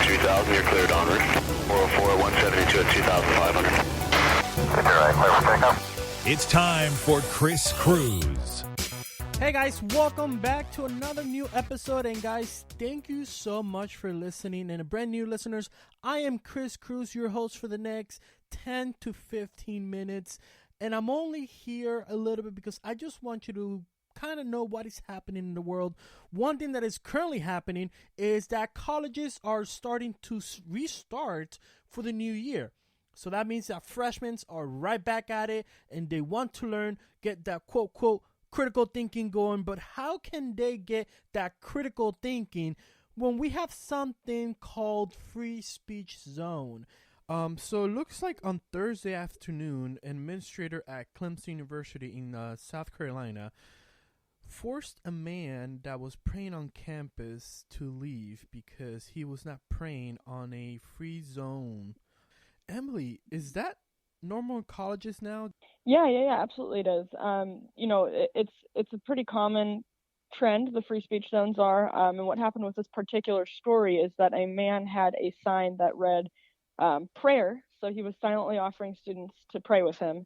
3000, you're cleared en route. 404 at 172 at 2500. Right, clear for takeoff. It's time for Kris Cruz. Hey guys, welcome back to another new episode. And guys, thank you so much for listening. And brand new listeners, I am Kris Cruz, your host for the next 10 to 15 minutes. And I'm only here a little bit because I just want you to kind of know what is happening in the world. One thing that is currently happening is that colleges are starting to restart for the new year. So that means that freshmen are right back at it and they want to learn, get that quote, quote, critical thinking going. But how can they get that critical thinking when we have something called free speech zone? So it looks like on Thursday afternoon, an administrator at Clemson University in South Carolina forced a man that was praying on campus to leave because he was not praying on a free zone. Emily, is that normal in colleges now? Yeah, absolutely it is. It's a pretty common trend, the free speech zones are. And what happened with this particular story is that a man had a sign that read prayer. So he was silently offering students to pray with him.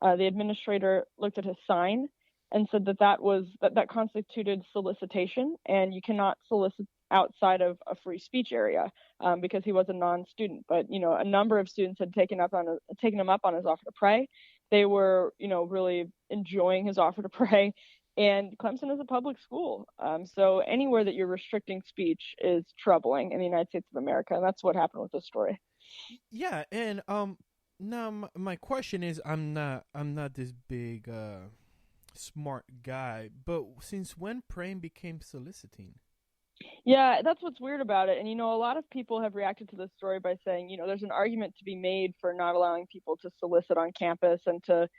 The administrator looked at his sign and said that constituted solicitation, and you cannot solicit outside of a free speech area because he was a non-student. But a number of students had taken him up on his offer to pray. They were really enjoying his offer to pray. And Clemson is a public school, so anywhere that you're restricting speech is troubling in the United States of America, and that's what happened with this story. Yeah, and now my question is, I'm not this big smart guy, but since when praying became soliciting? Yeah, that's what's weird about it. And, a lot of people have reacted to this story by saying, there's an argument to be made for not allowing people to solicit on campus and to,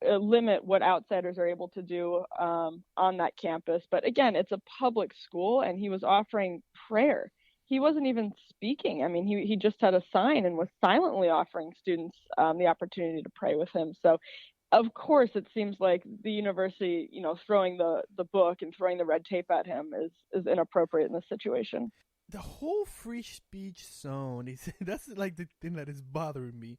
limit what outsiders are able to do on that campus. But again, it's a public school and he was offering prayer. He wasn't even speaking. I mean, he just had a sign and was silently offering students the opportunity to pray with him. So of course, it seems like the university, throwing the book and throwing the red tape at him is inappropriate in this situation. The whole free speech zone that's like the thing that is bothering me,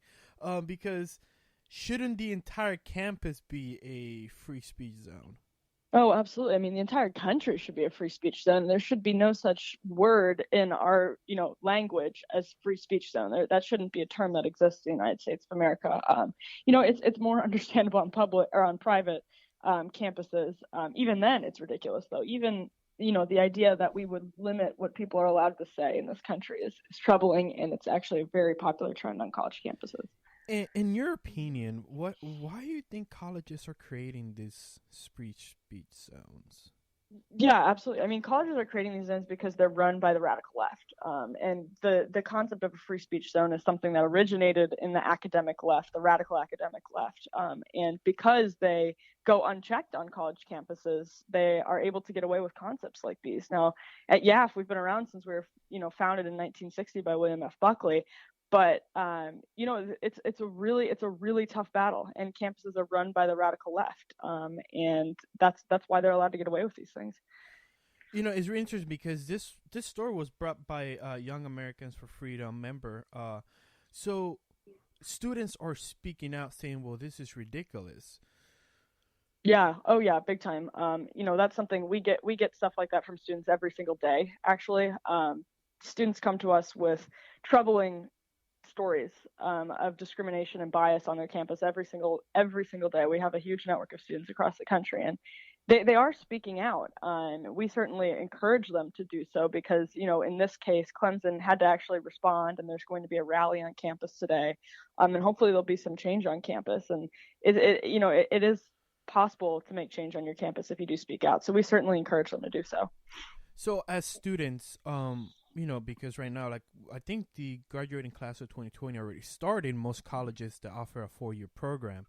because shouldn't the entire campus be a free speech zone? Oh, absolutely. I mean, the entire country should be a free speech zone. There should be no such word in our, language as free speech zone. That shouldn't be a term that exists in the United States of America. It's more understandable on public or on private campuses. Even then, it's ridiculous, though. Even, the idea that we would limit what people are allowed to say in this country is troubling, and it's actually a very popular trend on college campuses. In your opinion, why do you think colleges are creating these free speech zones? Yeah, absolutely. I mean, colleges are creating these zones because they're run by the radical left. And the concept of a free speech zone is something that originated in the academic left, the radical academic left. And because they go unchecked on college campuses, they are able to get away with concepts like these. Now, at YAF, we've been around since we were, founded in 1960 by William F. Buckley. But it's a really tough battle, and campuses are run by the radical left, and that's why they're allowed to get away with these things. It's really interesting because this story was brought by Young Americans for Freedom member. So students are speaking out, saying, "Well, this is ridiculous." Yeah. Oh, yeah. Big time. That's something we get stuff like that from students every single day. Actually, students come to us with troubling stories of discrimination and bias on their campus every single day. We have a huge network of students across the country, and they are speaking out. We certainly encourage them to do so because, in this case, Clemson had to actually respond, and there's going to be a rally on campus today, and hopefully there'll be some change on campus. And it is possible to make change on your campus if you do speak out. So we certainly encourage them to do so. So as students, because right now, I think the graduating class of 2020 already started in most colleges that offer a 4-year program.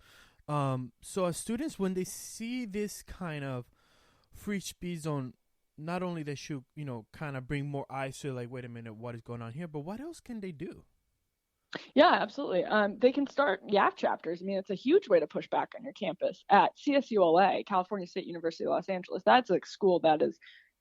So as students, when they see this kind of free speech zone, not only they should, kind of bring more eyes to wait a minute, what is going on here, but what else can they do? Yeah, absolutely. They can start YAF chapters. I mean, it's a huge way to push back on your campus. At CSULA, California State University of Los Angeles, that's a school that is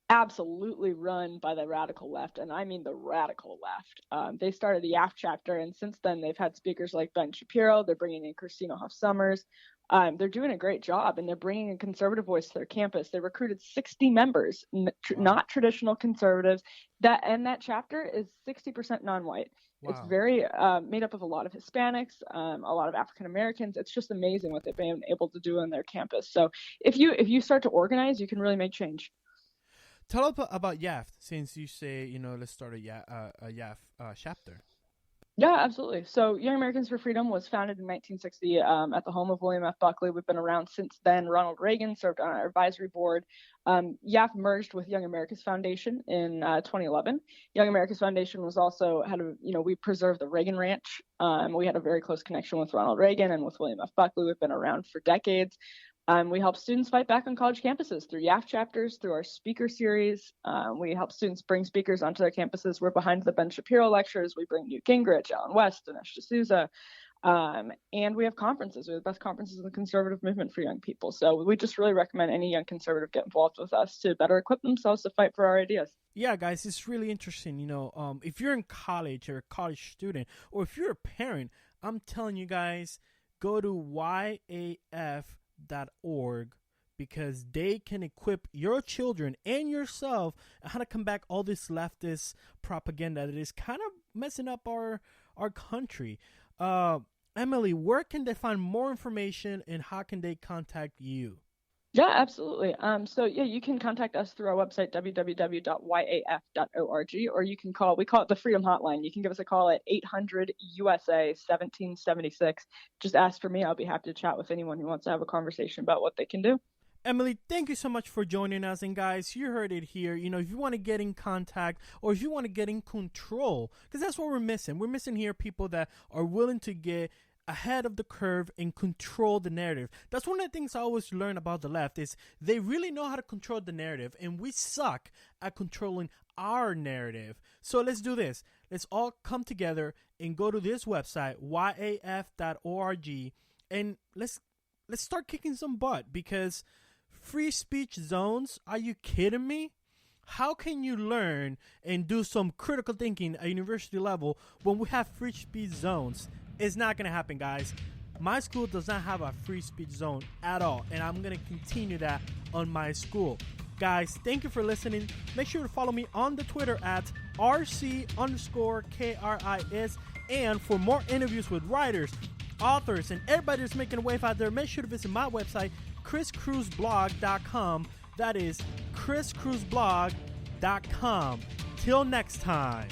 absolutely run by the radical left, and I mean the radical left. They started the YAF chapter, and since then they've had speakers like Ben Shapiro. They're bringing in Christina Hoff Sommers. They're doing a great job, and they're bringing a conservative voice to their campus. They recruited 60 members, not traditional conservatives. That chapter is 60% non-white. Wow. It's very made up of a lot of Hispanics, a lot of African Americans. It's just amazing what they've been able to do on their campus. So if you start to organize, you can really make change. Tell us about YAF, since you say, let's start a YAF chapter. Yeah, absolutely. So Young Americans for Freedom was founded in 1960 at the home of William F. Buckley. We've been around since then. Ronald Reagan served on our advisory board. YAF merged with Young America's Foundation in 2011. Young America's Foundation was also we preserved the Reagan Ranch. We had a very close connection with Ronald Reagan and with William F. Buckley. We've been around for decades. We help students fight back on college campuses through YAF chapters, through our speaker series. We help students bring speakers onto their campuses. We're behind the Ben Shapiro lectures. We bring Newt Gingrich, Allen West, Dinesh D'Souza. And we have conferences. We have the best conferences in the conservative movement for young people. So we just really recommend any young conservative get involved with us to better equip themselves to fight for our ideas. Yeah, guys, it's really interesting. If you're in college or a college student, or if you're a parent, I'm telling you guys, go to YAF.org, because they can equip your children and yourself on how to combat all this leftist propaganda that is kind of messing up our country. Emily, where can they find more information, and how can they contact you? Yeah, absolutely. You can contact us through our website, www.yaf.org, or you can call, we call it the Freedom Hotline. You can give us a call at 800-USA-1776. Just ask for me. I'll be happy to chat with anyone who wants to have a conversation about what they can do. Emily, thank you so much for joining us. And guys, you heard it here. If you want to get in contact, or if you want to get in control, because that's what we're missing. We're missing here people that are willing to get ahead of the curve and control the narrative. That's one of the things I always learn about the left, is they really know how to control the narrative, and we suck at controlling our narrative. So let's do this. Let's all come together and go to this website, yaf.org, and let's start kicking some butt, because free speech zones, are you kidding me? How can you learn and do some critical thinking at university level when we have free speech zones? It's not going to happen, guys. My school does not have a free speech zone at all, and I'm going to continue that on my school. Guys, thank you for listening. Make sure to follow me on the Twitter at RC_KRIS. And for more interviews with writers, authors, and everybody that's making a wave out there, make sure to visit my website, KrisCruzblog.com. That is KrisCruzblog.com. Till next time.